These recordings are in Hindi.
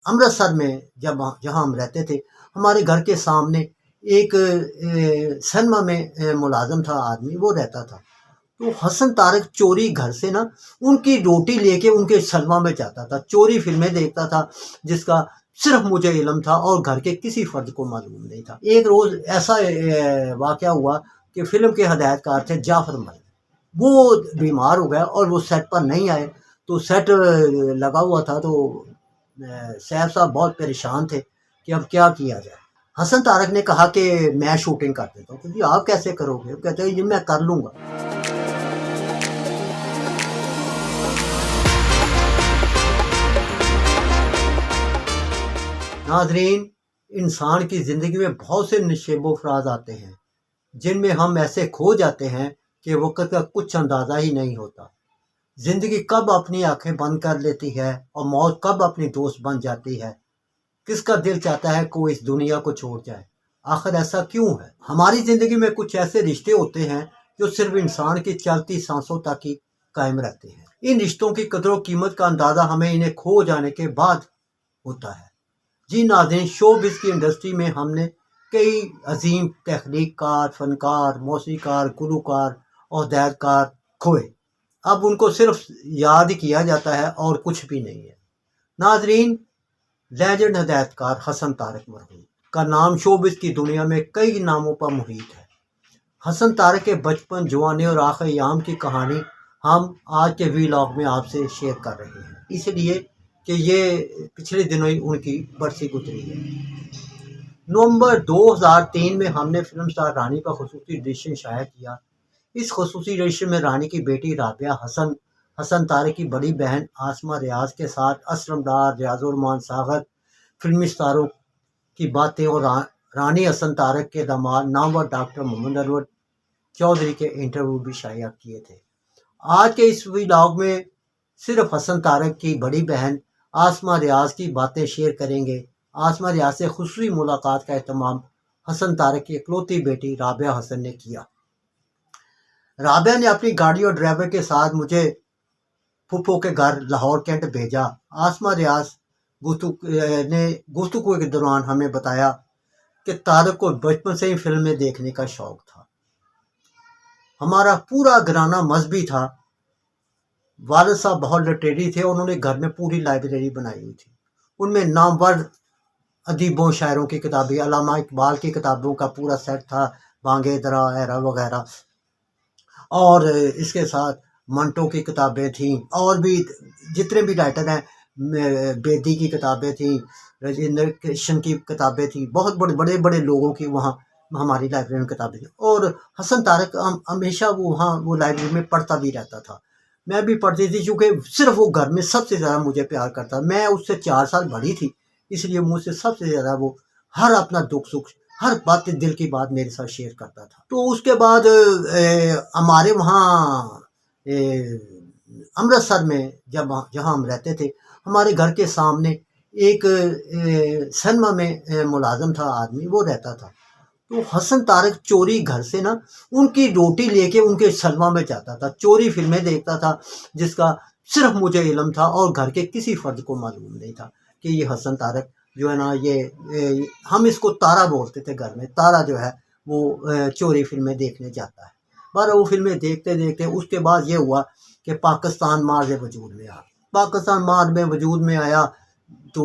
अमृतसर में जहाँ हम रहते थे, हमारे घर के सामने एक सिनेमा में मुलाजिम था आदमी, वो रहता था। तो हसन तारक चोरी घर से ना उनकी रोटी लेके उनके सलमा में जाता था, चोरी फिल्में देखता था, जिसका सिर्फ मुझे इल्म था और घर के किसी फर्द को मालूम नहीं था। एक रोज ऐसा वाकया हुआ कि फिल्म के हदायतकार थे जाफर मलिक, वो बीमार हो गया और वो सेट पर नहीं आए। तो सेट लगा हुआ था, तो सैफ साहब बहुत परेशान थे कि अब क्या किया जाए। हसन तारक ने कहा कि मैं शूटिंग कर देता हूँ। क्योंकि आप कैसे करोगे? कहते हैं ये मैं कर लूंगा। नाजरीन, इंसान की ज़िंदगी में बहुत से नशेबो फराज आते हैं जिनमें हम ऐसे खो जाते हैं कि वक़्त का कुछ अंदाज़ा ही नहीं होता। ज़िंदगी कब अपनी आंखें बंद कर लेती है और मौत कब अपनी दोस्त बन जाती है। किसका दिल चाहता है कोई इस दुनिया को छोड़ जाए? आखिर ऐसा क्यों है? हमारी ज़िंदगी में कुछ ऐसे रिश्ते होते हैं जो सिर्फ इंसान की चलती सांसों तक ही कायम रहते हैं। इन रिश्तों की कदर व कीमत का अंदाज़ा हमें इन्हें खो जाने के बाद होता है। जी नाज़रीन, शोबिज़ की इंडस्ट्री में हमने कई अजीम तख्लीक़कार, फ़नकार, मौसीक़ार, गुलूकार और हिदायतकार खोए। अब उनको सिर्फ याद ही किया जाता है और कुछ भी नहीं है। नाज़रीन, लेजेंड हिदायतकार हसन तारक मरहूम का नाम शोबिज़ की दुनिया में कई नामों पर मुहित है। हसन तारक के बचपन, जवानी और आखिरी अयाम की कहानी हम आज के वीलॉग में आपसे शेयर कर रहे हैं, इसलिए कि ये पिछले दिनों ही उनकी बरसी गुजरी है। नवंबर 2003 में हमने फिल्म स्टार रानी का खुसूसी एडिशन शाया किया। इस खुसूसी एडिशन में रानी की बेटी राबिया हसन, हसन तारक की बड़ी बहन आसमा रियाज के साथ असलम डार, रियाजुर रहमान सागर, फिल्मी स्टारों की बातें और रानी हसन तारक के दामाद नामवर डॉक्टर मोहम्मद अनवर चौधरी के इंटरव्यू भी शाया किए थे। आज के इस व्लॉग में सिर्फ हसन तारक की बड़ी बहन आसमा रियाज की बातें शेयर करेंगे। आसमा रियाज से खुसूसी मुलाकात का एहतमाम हसन तारक की इकलौती बेटी राबिया हसन ने किया। राबिया ने अपनी गाड़ी और ड्राइवर के साथ मुझे फूफो के घर लाहौर कैंट भेजा। आसमा रियाज ने गुफ्तगू के दौरान हमें बताया कि तारक को बचपन से ही फिल्में देखने का शौक था। हमारा पूरा घराना मजहबी था। वालिद साहब बहुत लटेरी थे और उन्होंने घर में पूरी लाइब्रेरी बनाई हुई थी। उनमें नामवर अदीबों शायरों की किताबें, अल्लामा इकबाल की किताबों का पूरा सेट था, बांगे दरा एरा वगैरह, और इसके साथ मंटो की किताबें थीं और भी जितने भी राइटर हैं, बेदी की किताबें थीं, राजेंद्र कृष्ण की किताबें थीं, बहुत बड़े बड़े लोगों की वहाँ हमारी लाइब्रेरी में किताबें थी। और हसन तारक हमेशा वो वहाँ वो लाइब्रेरी में पढ़ता भी रहता था। मैं भी पढ़ती थी, चूँकि सिर्फ वो घर में सबसे ज़्यादा मुझे प्यार करता। मैं उससे 4 साल बड़ी थी, इसलिए मुझसे सबसे ज़्यादा वो हर अपना दुख सुख, हर बात दिल की बात मेरे साथ शेयर करता था। तो उसके बाद हमारे वहाँ अमृतसर में जहाँ हम रहते थे, हमारे घर के सामने एक सिनेमा में मुलाजिम था आदमी, वो रहता था। तो हसन तारक चोरी घर से ना उनकी रोटी लेके उनके सलमा में जाता था, चोरी फिल्में देखता था, जिसका सिर्फ मुझे इल्म था और घर के किसी फर्द को मालूम नहीं था कि ये हसन तारक जो है ना, ये हम इसको तारा बोलते थे घर में। तारा जो है वो चोरी फिल्में देखने जाता है। पर वो फिल्में देखते देखते उसके बाद ये हुआ कि पाकिस्तान मार्ज वजूद में आया। पाकिस्तान मार्ज में वजूद में आया तो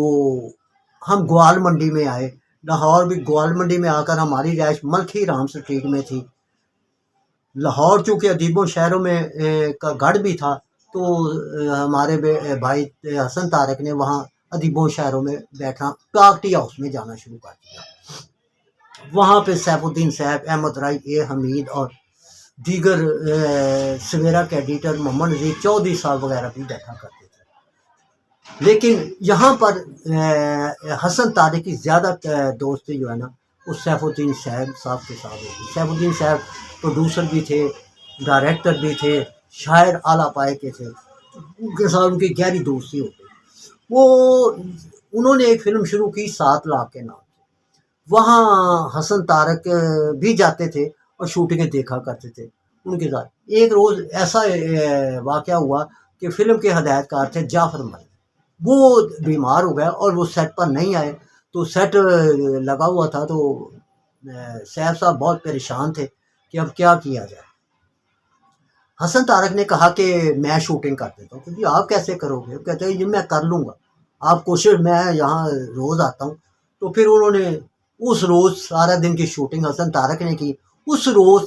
हम ग्वाल मंडी में आए। लाहौर भी ग्वाल मंडी में आकर हमारी रिहाइश मलखी राम स्ट्रीट में थी। लाहौर चूँकि अदीबों शहरों में का गढ़ भी था, तो हमारे भाई हसन तारक ने वहाँ अदीबों शहरों में बैठा टॉक टी हाउस में जाना शुरू कर दिया। वहाँ पे सैफुद्दीन साहब, अहमद राय, ए हमीद और दीगर सवेरा के एडिटर मोहम्मद नज़ीर चौधरी साहब वगैरह भी बैठा करते थे। लेकिन यहाँ पर हसन तारक की ज़्यादा दोस्ती जो है ना, वो सैफुद्दीन साहब के साथ होती। सैफुद्दीन साहब प्रोड्यूसर भी थे, डायरेक्टर भी थे, शायर आला पाए के थे, उनके साथ उनकी गहरी दोस्ती हो गई। उन्होंने एक फिल्म शुरू की 7 लाख के नाम से। वहाँ हसन तारक भी जाते थे और शूटिंगें देखा करते थे उनके साथ। एक रोज़ ऐसा वाक़या हुआ कि फ़िल्म के हिदायतकार थे जाफ़र मलिक, वो बीमार हो गया और वो सेट पर नहीं आए। तो सेट लगा हुआ था, तो सैफ साहब बहुत परेशान थे कि अब क्या किया जाए। हसन तारक ने कहा कि मैं शूटिंग कर देता हूँ। क्योंकि आप कैसे करोगे? वो कहते हैं ये मैं कर लूँगा, आप कोशिश, मैं यहाँ रोज़ आता हूँ। तो फिर उन्होंने उस रोज़ सारा दिन की शूटिंग हसन तारक ने की। उस रोज़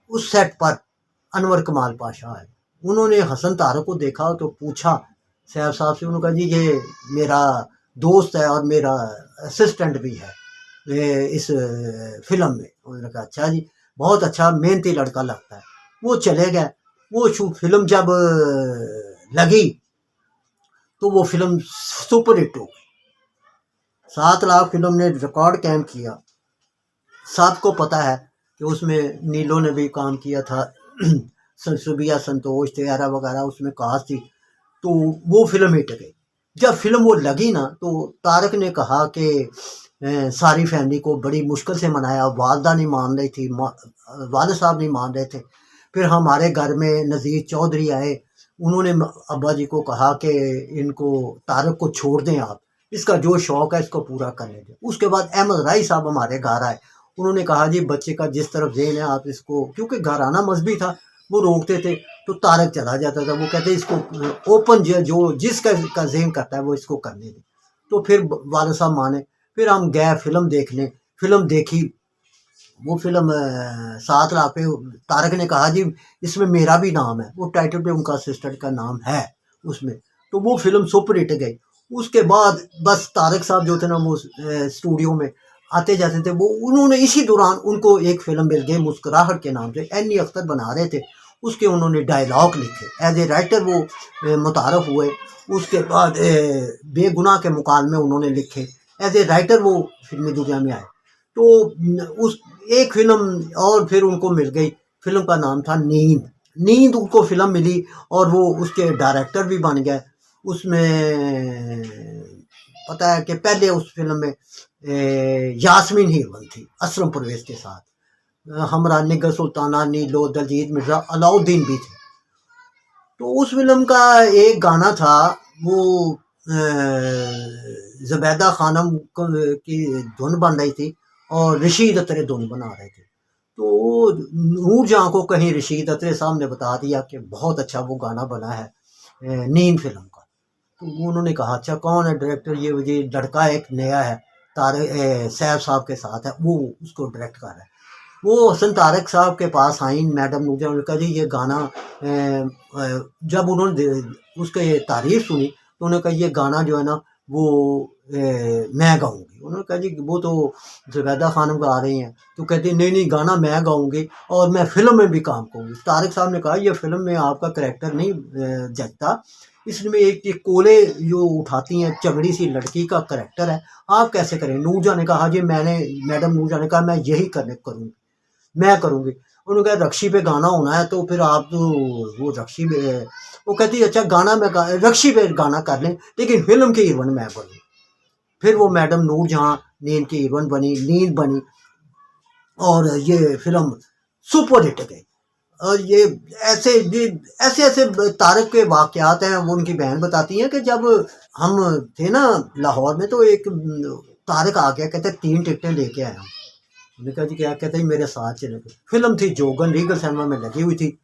उस सेट पर अनवर कमाल पाशा आए। उन्होंने हसन तारक को देखा तो पूछा सैफ साहब से, उन्होंने कहा जी ये मेरा दोस्त है और मेरा असिस्टेंट भी है इस फिल्म में। उन्होंने कहा अच्छा जी, बहुत अच्छा मेहनती लड़का लगता है। वो चले गए। वो फिल्म जब लगी तो वो फिल्म सुपर हिट हो गई। 7 लाख फिल्म ने रिकॉर्ड कायम किया। सबको पता है कि उसमें नीलो ने भी काम किया था, सुबिया संतोष थे, एरा वगैरह उसमें कास्ट थी। तो वो फिल्म हिट गई। जब फिल्म वो लगी ना, तो तारक ने कहा कि सारी फैमिली को बड़ी मुश्किल से मनाया। वालदा नहीं मान रही थी, वालिद साहब नहीं मान रहे थे। फिर हमारे घर में नज़ीर चौधरी आए। उन्होंने अब्बा जी को कहा कि इनको तारक को छोड़ दें, आप इसका जो शौक़ है इसको पूरा करने दें। उसके बाद अहमद राई साहब हमारे घर आए। उन्होंने कहा जी बच्चे का जिस तरफ ज़हन है आप इसको, क्योंकि घराना मजहबी था, वो रोकते थे तो तारक चला जाता था। वो कहते इसको ओपन जो जिसका का ज़हन करता है वो इसको करने दें। तो फिर वालिद साहब माने। फिर हम गए फिल्म देखने। फिल्म देखी। वो फिल्म 7 लाख पे तारक ने कहा जी इसमें मेरा भी नाम है। वो टाइटल पे उनका असिस्टेंट का नाम है उसमें। तो वो फिल्म सुपर हिट गई। उसके बाद बस तारक साहब जो थे ना, वो स्टूडियो में आते जाते थे। वो उन्होंने इसी दौरान उनको एक फिल्म मिल गई मुस्कुराहट के नाम से, एनी अख्तर बना रहे थे। उसके उन्होंने डायलॉग लिखे, एज ए राइटर वो मुतारफ़ हुए। उसके बाद बेगुनाह के मुकाल में उन्होंने लिखे, एज ए राइटर वो फिल्मी दुनिया में आए। तो उस एक फिल्म और फिर उनको मिल गई। फिल्म का नाम था नींद। नींद उनको फिल्म मिली और वो उसके डायरेक्टर भी बन गए। उसमें पता है कि पहले उस फिल्म में यास्मीन हीरोइन थी असलम परवेज के साथ। हमरा निगर सुल्ताना, नीलो, दलजीत मिर्जा, अलाउद्दीन भी थे। तो उस फिल्म का एक गाना था, वो ज़ुबैदा खानम की धुन बन रही थी और रशीद अतरे धुन बना रहे थे। तो नूरजहां को कहीं रशीद अतरे साहब ने बता दिया कि बहुत अच्छा वो गाना बना है नींद फिल्म का। तो उन्होंने कहा अच्छा कौन है डायरेक्टर? ये लड़का एक नया है, सैफ साहब के साथ है, वो उसको डायरेक्ट कर रहा है। वो हसन तारक साहब के पास आई मैडम नूरजहां ने कहा जी ये गाना, जब उन्होंने उसके तारीफ सुनी तो उन्होंने कहा ये गाना जो है ना वो मैं गाऊंगी। उन्होंने कहा जी वो तो ज़ुबैदा खानम गा रही हैं। तो कहती नहीं नहीं गाना मैं गाऊंगी और मैं फिल्म में भी काम करूंगी। तारक साहब ने कहा ये फिल्म में आपका करैक्टर नहीं जचता, इसमें एक कोले जो उठाती हैं चगड़ी सी लड़की का करैक्टर है, आप कैसे करें? नूरजहां ने कहा जी मैडम नूरजहां ने कहा मैं यही करूँगी, मैं करूँगी। उन्होंने कहा रक्शी पे गाना होना है तो फिर आप तो वो रक्शी पे, वो कहती अच्छा गाना मैं रक्शी पे गाना कर लें लेकिन फिल्म की हीरोइन मैं बनूँ। फिर वो मैडम नूरजहां नींद की हीरोइन बनी, नींद बनी और ये फिल्म सुपर हिट गई। और ये ऐसे ऐसे तारक के वाकयात हैं। वो उनकी बहन बताती हैं कि जब हम थे ना लाहौर में, तो एक तारक आ गया, कहते 3 टिकटें लेके आया हूँ। मैंने कहा जी क्या? कहते मेरे साथ चले गए। फिल्म थी जोगन, रीगल सिनेमा में लगी हुई थी।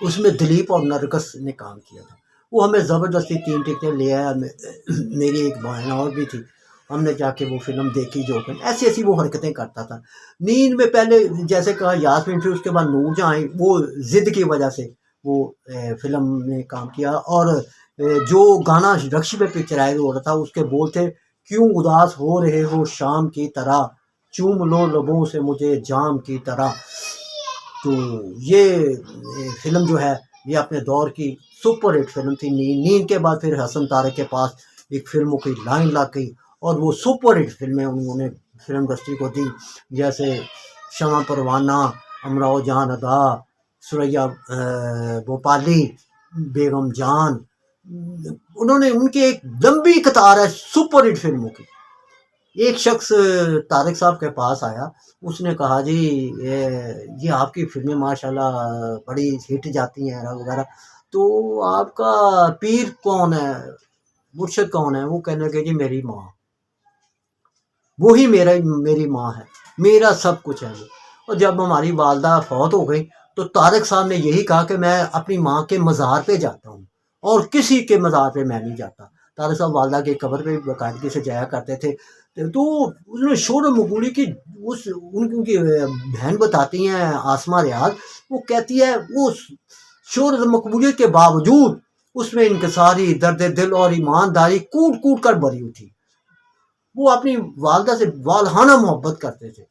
उसमें दिलीप और नरगस ने काम किया था। वो हमें ज़बरदस्ती 3 टिकटें ले आया। मेरी एक बहन और भी थी। हमने जाके वो फिल्म देखी जोगन। ऐसी ऐसी वो हरकतें करता था। नींद में पहले जैसे कहा यास्मीन थी, उसके बाद नूरजहां आई। वो ज़िद की वजह से वो फिल्म में काम किया। और जो गाना रक्शी पे पिक्चराइज हो रहा था उसके बोल थे, क्यों उदास हो रहे हो शाम की तरह, चूम लो लबों से मुझे जाम की तरह। तो ये फिल्म जो है ये अपने दौर की सुपर हिट फिल्म थी नींद के बाद फिर हसन तारक के पास एक फिल्मों की लाइन लग गई और वो सुपर हिट फिल्में उन्होंने फिल्म इंडस्ट्री को दी, जैसे शमा परवाना, अमराओ जान अदा, सुरैया भोपाली, बेगम जान। उन्होंने उनकी एक लंबी कतार है सुपर हिट फिल्मों की। एक शख्स तारक साहब के पास आया, उसने कहा जी ये आपकी फिल्में माशाल्लाह बड़ी हिट जाती हैं वगैरह। तो आपका पीर कौन है, मुर्शिद कौन है? वो कहने लगे जी मेरी माँ, वही मेरी माँ है, मेरा सब कुछ है वो। और जब हमारी वालदा फौत हो गई तो तारिक साहब ने यही कहा कि मैं अपनी माँ के मज़ार पे जाता हूँ और किसी के मज़ार पे मैं नहीं जाता। तारिक साहब वालदा की कब्र पे बाकायदगी से जाया करते थे। तो उसने शोर मकबूली की उस उनकी बहन बताती हैं आसमा रियाज, वो कहती है वो शोर मकबूलियत के बावजूद उसमें इनकिसारी, दर्द दिल और ईमानदारी कूट कूट कर भरी हुई थी। वो अपनी वालदा से वालहाना मोहब्बत करते थे।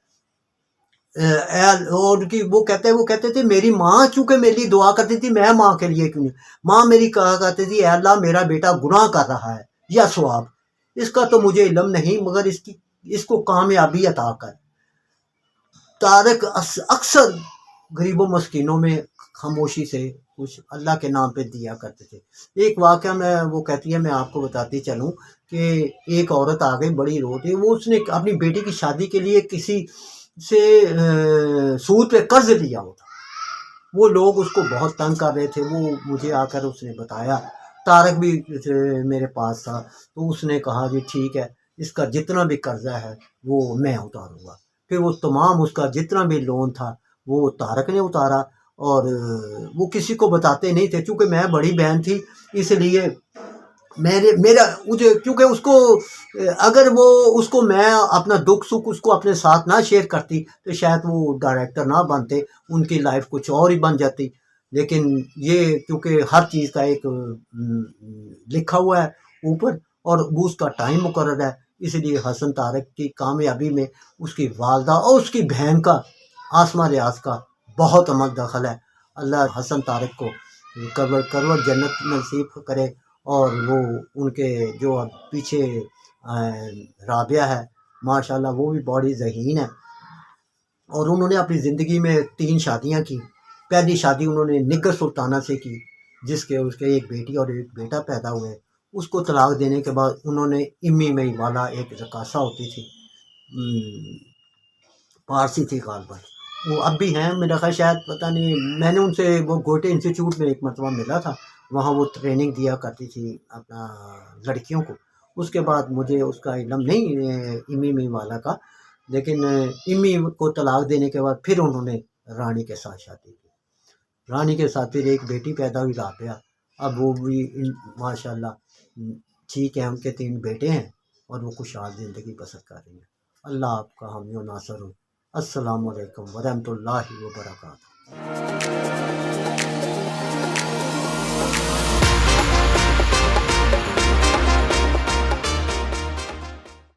और उनकी वो कहते थे मेरी माँ चूंकि मेरे लिए दुआ करती थी, मैं माँ के लिए क्यों नहीं। माँ मेरी कहा करती थी, अल्लाह मेरा बेटा गुनाह कर रहा है या सवाब, इसका तो मुझे इल्म नहीं, मगर इसको कामयाबी अता कर। तारक अक्सर गरीबों मस्किनों में खामोशी से कुछ अल्लाह के नाम पे दिया करते थे। एक वाक़या में वो कहती है, मैं आपको बताती चलूँ कि एक औरत आ गई बड़ी रो रही, वो उसने अपनी बेटी की शादी के लिए किसी से सूद पे कर्ज लिया होता। वो लोग उसको बहुत तंग कर रहे थे। वो मुझे आकर उसने बताया, तारक भी मेरे पास था, तो उसने कहा जी ठीक है, इसका जितना भी कर्जा है वो मैं उतारूंगा। फिर वो तमाम उसका जितना भी लोन था वो तारक ने उतारा। और वो किसी को बताते नहीं थे, चूंकि मैं बड़ी बहन थी इसलिए मेरा मुझे, क्योंकि उसको अगर वो उसको मैं अपना दुख सुख उसको अपने साथ ना शेयर करती तो शायद वो डायरेक्टर ना बनते, उनकी लाइफ कुछ और ही बन जाती। लेकिन ये क्योंकि हर चीज़ का एक लिखा हुआ है ऊपर और वो उसका टाइम मुकर्रर है, इसलिए हसन तारक की कामयाबी में उसकी वालदा और उसकी बहन का, आसमा रियाज का बहुत अमल दखल है। अल्लाह हसन तारक को करवट जन्नत नसीब करे। और वो उनके जो अब पीछे राबिया है माशाल्लाह, वो भी बड़ी ज़हीन है और उन्होंने अपनी ज़िंदगी में 3 शादियां की। पहली शादी उन्होंने निगर सुल्ताना से की, जिसके उसके एक बेटी और एक बेटा पैदा हुए। उसको तलाक देने के बाद उन्होंने इम्मी मई वाला एक रकासा होती थी, पारसी थी गालबन, वो अब भी हैं मेरा ख्याल, शायद पता नहीं, मैंने उनसे वो गोटे इंस्टीट्यूट में एक मरतबा मिला था, वहाँ वो ट्रेनिंग दिया करती थी अपना लड़कियों को। उसके बाद मुझे उसका इल्म नहीं इमी मी वाला का, लेकिन इमी को तलाक देने के बाद फिर उन्होंने रानी के साथ शादी की। रानी के साथ फिर एक बेटी पैदा हुई राबिया। अब वो भी माशाल्लाह ठीक है, उनके 3 बेटे हैं और वो खुशहाल ज़िंदगी बसर कर रही हैं। अल्लाह आपका हामी और नासर हो। अस्सलामु अलैकुम वरहमतुल्लाहि वबरकातुहू।